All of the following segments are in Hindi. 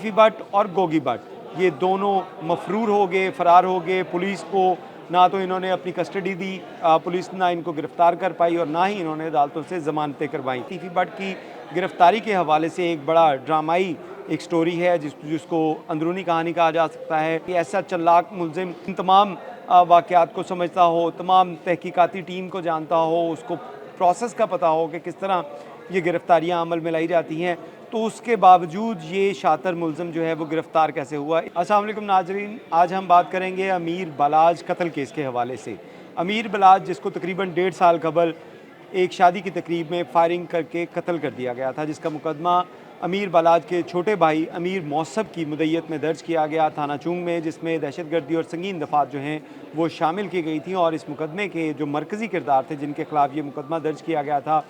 तीफी भट्ट और गोगी भट्ट ये दोनों मफरूर हो गए, फ़रार हो गए। पुलिस को ना तो इन्होंने अपनी कस्टडी दी, पुलिस ना इनको गिरफ़्तार कर पाई और ना ही इन्होंने अदालतों से ज़मानतें करवाई। तीफी भट्ट की गिरफ़्तारी के हवाले से एक बड़ा ड्रामाई एक स्टोरी है जिसको अंदरूनी कहानी कहा जा सकता है कि ऐसा चालाक मुलज़िम इन तमाम वाक़यात को समझता हो, तमाम तहकीकाती टीम को जानता हो, उसको प्रोसेस का पता हो कि किस तरह ये गिरफ़्तारियाँ अमल में लाई जाती हैं, तो उसके बावजूद ये शातिर मुलज़िम जो है वो गिरफ़्तार कैसे हुआ। अस्सलाम वालेकुम नाज़रीन, आज हम बात करेंगे अमीर बलाज कत्ल केस के हवाले से। अमीर बलाज जिसको तकरीबन 1.5 साल कबल एक शादी की तकरीब में फायरिंग करके कत्ल कर दिया गया था, जिसका मुकदमा अमीर बलाज के छोटे भाई अमीर मौसब की मुद्दत में दर्ज किया गया थाना चुंग में, जिसमें दहशतगर्दी और संगीन दफ़ात जो हैं वो शामिल की गई थी। और इस मुकदमे के जो मरकज़ी किरदार थे जिनके ख़िलाफ़ ये मुकदमा दर्ज किया गया था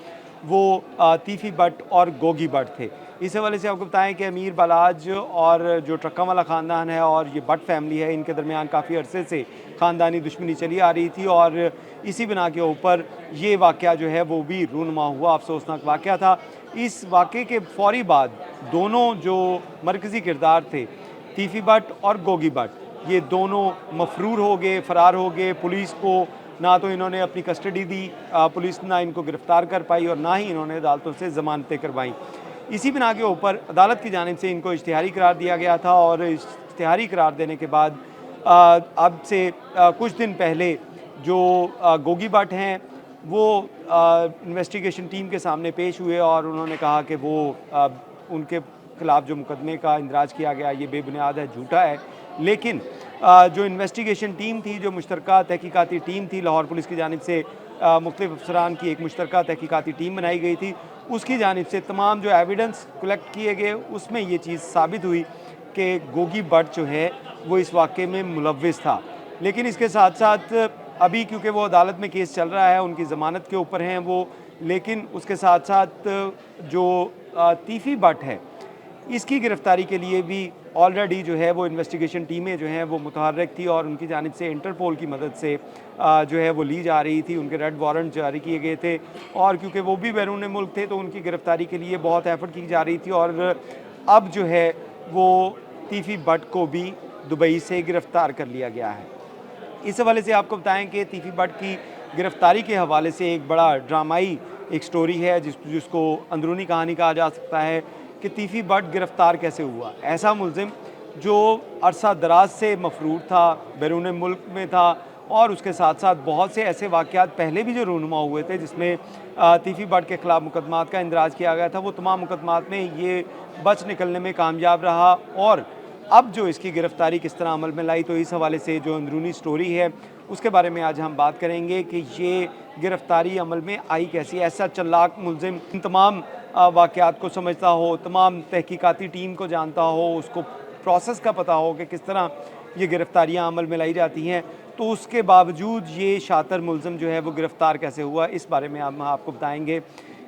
वो तीफी भट्ट और गोगी भट्ट थे। इस हवाले से आपको बताएं कि अमीर बलाज और जो ट्रक्का वाला ख़ानदान है और ये भट्ट फैमिली है, इनके दरमियान काफ़ी अरसे से ख़ानदानी दुश्मनी चली आ रही थी और इसी बिना के ऊपर ये वाक़या जो है वो भी रूनुमा हुआ, अफसोसनाक वाक़या था। इस वाक़े के फ़ौरी बाद दोनों जो मरकज़ी किरदार थे तीफी भट्ट और गोगी भट्ट ये दोनों मफरूर हो गए, फ़रार हो गए। पुलिस को ना तो इन्होंने अपनी कस्टडी दी, पुलिस ना इनको गिरफ़्तार कर पाई और ना ही इन्होंने अदालतों से ज़मानतें करवाईं। इसी बिना के ऊपर अदालत की जानिब से इनको इश्तिहारी करार दिया गया था और इश्तिहारी करार देने के बाद अब से कुछ दिन पहले जो गोगी भट्ट हैं वो इन्वेस्टिगेशन टीम के सामने पेश हुए और उन्होंने कहा कि वो उनके ख़िलाफ़ जो मुकदमे का इंदराज किया गया ये बेबुनियाद है, झूठा है। लेकिन जो इन्वेस्टिगेशन टीम थी, जो मुश्तरका तहकीकाती टीम थी, लाहौर पुलिस की जानिब से मुख्तलिफ़ अफसरान की एक मुश्तरका तहकीकाती टीम बनाई गई थी, उसकी जानिब से तमाम जो एविडेंस कलेक्ट किए गए उसमें ये चीज़ साबित हुई कि गोगी भट्ट जो है वो इस वाक़े में मुलव्विस था। लेकिन इसके साथ साथ अभी क्योंकि वो अदालत में केस चल रहा है, उनकी ज़मानत के ऊपर हैं वो, लेकिन उसके साथ साथ जो तीफी भट्ट है इसकी गिरफ़्तारी के लिए भी ऑलरेडी जो है वो इन्वेस्टिगेशन टीमें जो हैं वो मुतहर्रिक थी और उनकी जानिब से इंटरपोल की मदद से जो है वो ली जा रही थी। उनके रेड वारंट जारी किए गए थे और क्योंकि वो भी बैरून मुल्क थे तो उनकी गिरफ़्तारी के लिए बहुत एफर्ट की जा रही थी और अब जो है वो तीफी भट्ट को भी दुबई से गिरफ़्तार कर लिया गया है। इस हवाले से आपको बताएं कि तीफी भट्ट की गिरफ़्तारी के हवाले से एक बड़ा ड्रामाई एक स्टोरी है जिसको अंदरूनी कहानी कहा जा सकता है कि तीफी भट्ट गिरफ़्तार कैसे हुआ। ऐसा मुलज़िम जो अरसा दराज से मफरूर था, बैरून मुल्क में था और उसके साथ साथ बहुत से ऐसे वाक़यात पहले भी जो रूनुमा हुए थे जिसमें तीफी भट्ट के ख़िलाफ़ मुकदमात का इंदराज किया गया था, वो तमाम मुकदमात में ये बच निकलने में कामयाब रहा। और अब जो इसकी गिरफ़्तारी किस तरह अमल में लाई, तो इस हवाले से जो अंदरूनी स्टोरी है उसके बारे में आज हम बात करेंगे कि ये गिरफ़्तारी अमल में आई कैसी। ऐसा चालाक मुलज़िम इन तमाम वाक़यात को समझता हो, तमाम तहकीकाती टीम को जानता हो, उसको प्रोसेस का पता हो कि किस तरह ये गिरफ़्तारियाँ अमल में लाई जाती हैं, तो उसके बावजूद ये शातिर मुलज़िम जो है वो गिरफ़्तार कैसे हुआ, इस बारे में हम आपको बताएँगे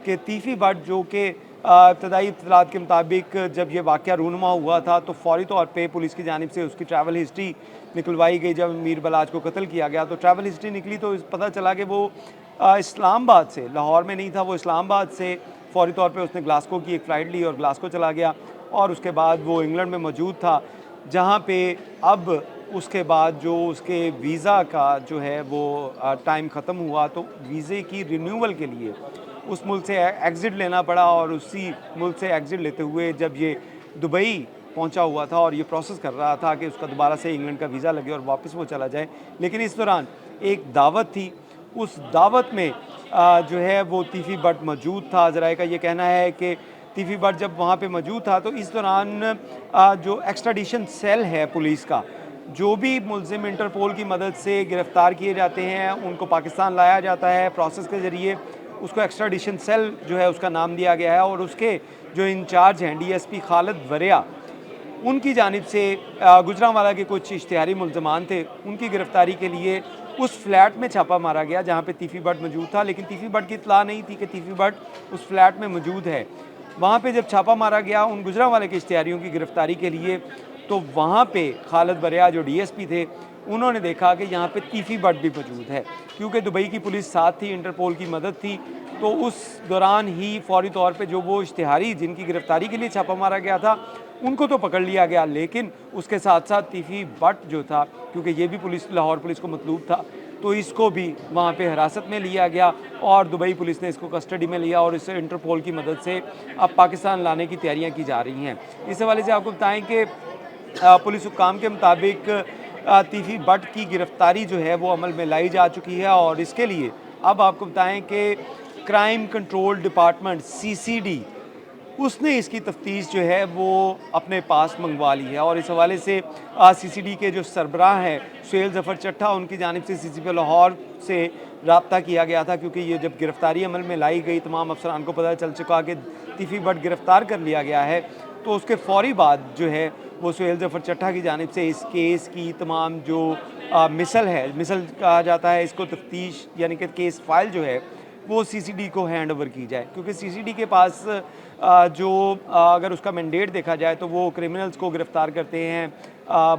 कि तीफी भट्ट जो कि इब्तदाई इत्तलात के मुताबिक जब ये वाक़या रूनुमा हुआ था तो फ़ौरी तौर पे पुलिस की जानिब से उसकी ट्रैवल हिस्ट्री निकलवाई गई। जब अमीर बलाज को कत्ल किया गया तो ट्रैवल हिस्ट्री निकली तो पता चला कि वो इस्लामाबाद से, लाहौर में नहीं था, वो इस्लामाबाद से फ़ौरी तौर पे उसने ग्लासगो की एक फ़्लाइट ली और ग्लासगो चला गया और उसके बाद वो इंग्लैंड में मौजूद था, जहाँ पे अब उसके बाद जो उसके वीज़ा का जो है वो टाइम ख़त्म हुआ तो वीज़े की रिन्यूअल के लिए उस मुल्क से एग्ज़िट लेना पड़ा और उसी मुल्क से एग्ज़िट लेते हुए जब ये दुबई पहुंचा हुआ था और ये प्रोसेस कर रहा था कि उसका दोबारा से इंग्लैंड का वीज़ा लगे और वापस वो चला जाए, लेकिन इस दौरान एक दावत थी, उस दावत में जो है वो तीफी भट्ट मौजूद था। ज़राए का ये कहना है कि तीफी भट्ट जब वहाँ पे मौजूद था तो इस दौरान जो एक्स्ट्राडिशन सेल है पुलिस का, जो भी मुलज़िम इंटरपोल की मदद से गिरफ़्तार किए जाते हैं उनको पाकिस्तान लाया जाता है प्रोसेस के ज़रिए, उसको एक्स्ट्राडिशन सेल जो है उसका नाम दिया गया है और उसके जो इंचार्ज हैं डीएसपी खालिद वरिया, उनकी जानिब से गुजरांवाला के कुछ इश्तिहारी मुलज़मान थे, उनकी गिरफ़्तारी के लिए उस फ्लैट में छापा मारा गया जहाँ पे तीफी भट्ट मौजूद था। लेकिन तीफी भट्ट की इत्तला नहीं थी कि तीफी भट्ट उस फ्लैट में मौजूद है। वहाँ पे जब छापा मारा गया उन गुजरांवाले के इश्तिहारियों की गिरफ़्तारी के लिए, तो वहाँ पे खालिद वरिया जो डीएसपी थे उन्होंने देखा कि यहाँ पे तीफी भट्ट भी मौजूद है। क्योंकि दुबई की पुलिस साथ थी, इंटरपोल की मदद थी, तो उस दौरान ही फ़ौरी तौर पे जो वो इश्तिहारी जिनकी गिरफ़्तारी के लिए छापा मारा गया था उनको तो पकड़ लिया गया, लेकिन उसके साथ साथ तीफी बट जो था, क्योंकि ये भी पुलिस लाहौर पुलिस को मतलूब था, तो इसको भी वहाँ पे हिरासत में लिया गया और दुबई पुलिस ने इसको कस्टडी में लिया और इसे इंटरपोल की मदद से अब पाकिस्तान लाने की तैयारियां की जा रही हैं। इस हवाले से आपको बताएं कि पुलिस हुक्काम के मुताबिक तीफी बट की गिरफ्तारी जो है वो अमल में लाई जा चुकी है और इसके लिए अब आपको बताएं कि क्राइम कंट्रोल डिपार्टमेंट CCD उसने इसकी तफ्तीश जो है वो अपने पास मंगवा ली है और इस हवाले से CCD के जो सरबराह हैं सुहेल ज़फ़र चट्ठा, उनकी जानिब से CCP लाहौर से रब्ता किया गया था, क्योंकि ये जब गिरफ्तारी अमल में लाई गई तमाम अफसरान को पता चल चुका कि तीफी बट गिरफ्तार कर लिया गया है, तो उसके फ़ौरी बाद जो है वो सुहेल ज़फ़र चट्ठा की जानिब से इस केस की तमाम जो मिसल है, मिसल कहा जाता है इसको, तफ्तीश यानी कि केस फाइल जो है वो CCD को हैंड ओवर की जाए, क्योंकि CCD के पास अगर उसका मैंडेट देखा जाए तो वो क्रिमिनल्स को गिरफ़्तार करते हैं,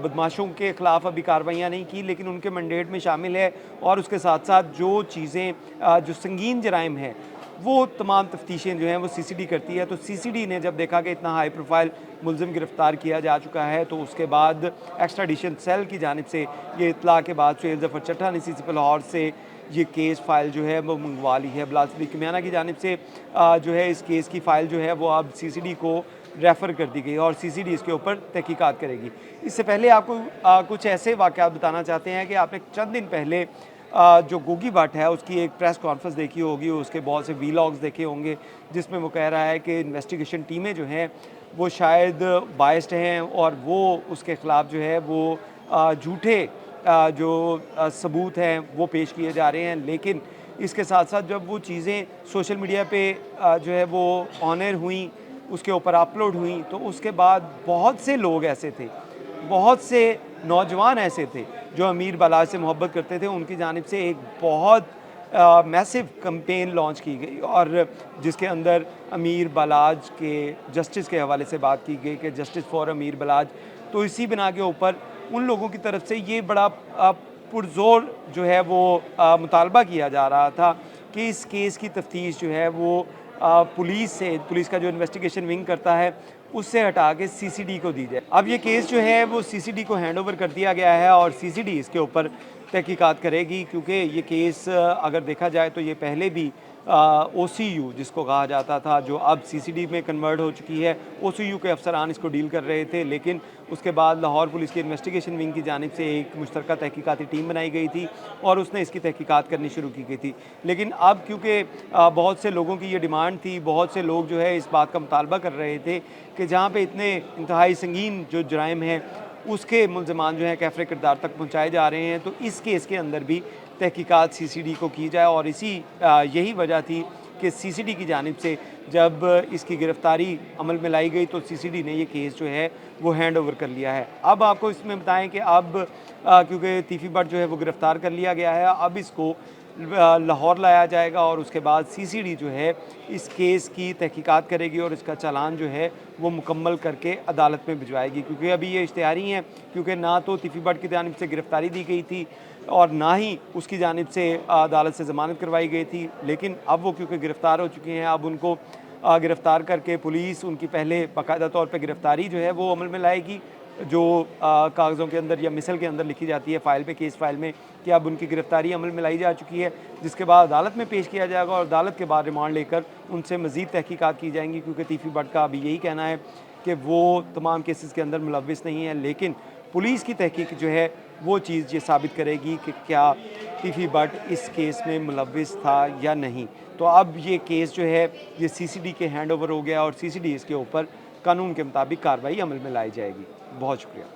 बदमाशों के ख़िलाफ़ अभी कार्रवाइयाँ नहीं की लेकिन उनके मैंडेट में शामिल है, और उसके साथ साथ जो चीज़ें जो संगीन जराइम हैं वो तमाम तफ्तीशें जो हैं वो CCD करती है। तो CCD ने जब देखा कि इतना हाई प्रोफाइल मुलज़िम गिरफ़्तार किया जा चुका है, तो उसके बाद एक्स्ट्राडिशन सेल की जानिब से ये इत्तला के बाद सुहेल ज़फ़र चट्ठा ने CCP लाहौर से ये केस फाइल जो है वो मंगवा ली है। बिलाल सदीक़ किमियाना की जानिब से जो है इस केस की फ़ाइल जो है वो अब CCD को रेफ़र कर दी गई और CCD इसके ऊपर तहकीकात करेगी। इससे पहले आपको कुछ ऐसे वाक़यात बताना चाहते हैं कि आपने चंद दिन पहले जो गोगी भट्ट है उसकी एक प्रेस कॉन्फ्रेंस देखी होगी, उसके बहुत से वीलॉग्स देखे होंगे जिसमें वो कह रहा है कि इन्वेस्टिगेशन टीमें जो हैं वो शायद बायस्ड हैं और वो उसके ख़िलाफ़ जो है वो झूठे जो सबूत हैं वो पेश किए जा रहे हैं। लेकिन इसके साथ साथ जब वो चीज़ें सोशल मीडिया पे जो है वो ऑन एयर हुई, उसके ऊपर अपलोड हुई, तो उसके बाद बहुत से लोग ऐसे थे, बहुत से नौजवान ऐसे थे जो अमीर बलाज से मोहब्बत करते थे, उनकी जानिब से एक बहुत मैसिव कैंपेन लॉन्च की गई और जिसके अंदर अमीर बलाज के जस्टिस के हवाले से बात की गई कि जस्टिस फॉर अमीर बलाज। तो इसी बिना के ऊपर उन लोगों की तरफ से ये बड़ा पुरजोर जो है वो मुतालबा किया जा रहा था कि इस केस की तफ्तीश जो है वो पुलिस का जो इन्वेस्टिगेशन विंग करता है उससे हटा के CCD को दी जाए। अब ये केस जो है वो CCD को हैंड ओवर कर दिया गया है और CCD इसके ऊपर तहकीकात करेगी, क्योंकि ये केस अगर देखा जाए तो ये पहले भी OCU जिसको कहा जाता था, जो अब CCD में कन्वर्ट हो चुकी है, OCU के अफसरान इसको डील कर रहे थे, लेकिन उसके बाद लाहौर पुलिस की इन्वेस्टिगेशन विंग की जानिब से एक मुश्तरका तहकीकाती टीम बनाई गई थी और उसने इसकी तहकीकात करनी शुरू की गई थी। लेकिन अब क्योंकि बहुत से लोगों की ये डिमांड थी, बहुत से लोग जो है इस बात का मुतालबा कर रहे थे कि जहाँ पे इतने इंतहाई संगीन जो जराइम हैं उसके मुल्ज़मान जो हैं कैफ़रे किरदार तक पहुँचाए जा रहे हैं, तो इस केस के अंदर भी तहकीकात CCD को की जाए और यही वजह थी कि CCD की जानिब से जब इसकी गिरफ़्तारी अमल में लाई गई तो CCD ने ये केस जो है वो हैंड ओवर कर लिया है। अब आपको इसमें बताएं कि अब क्योंकि तीफी बट जो है वो गिरफ़्तार कर लिया गया है, अब इसको लाहौर लाया जाएगा और उसके बाद CCD जो है इस केस की तहकीकात करेगी और इसका चालान जो है वो मुकम्मल करके अदालत में भिजवाएगी, क्योंकि अभी ये इश्तिहारी हैं, क्योंकि ना तो तीफी बट की जानिब से गिरफ़्तारी दी गई थी और ना ही उसकी जानिब से अदालत से ज़मानत करवाई गई थी। लेकिन अब वो क्योंकि गिरफ़्तार हो चुके हैं, अब उनको गिरफ़्तार करके पुलिस उनकी पहले बाकायदा तौर पे गिरफ़्तारी जो है वो अमल में लाएगी, जो कागज़ों के अंदर या मिसल के अंदर लिखी जाती है फ़ाइल पे, केस फ़ाइल में, कि अब उनकी गिरफ़्तारी अमल में लाई जा चुकी है, जिसके बाद अदालत में पेश किया जाएगा और अदालत के बाद रिमांड लेकर उनसे मज़ीद तहकीकात की जाएंगी, क्योंकि तीफी बट का अभी यही कहना है कि वो तमाम केसेस के अंदर मुलव्विस नहीं है। लेकिन पुलिस की तहकीक जो है वो चीज़ ये साबित करेगी कि क्या तीफी बट इस केस में मुलव्विस था या नहीं। तो अब ये केस जो है ये CCD के हैंड ओवर हो गया और CCD इसके ऊपर कानून के मुताबिक कार्रवाई अमल में लाई जाएगी। बहुत शुक्रिया।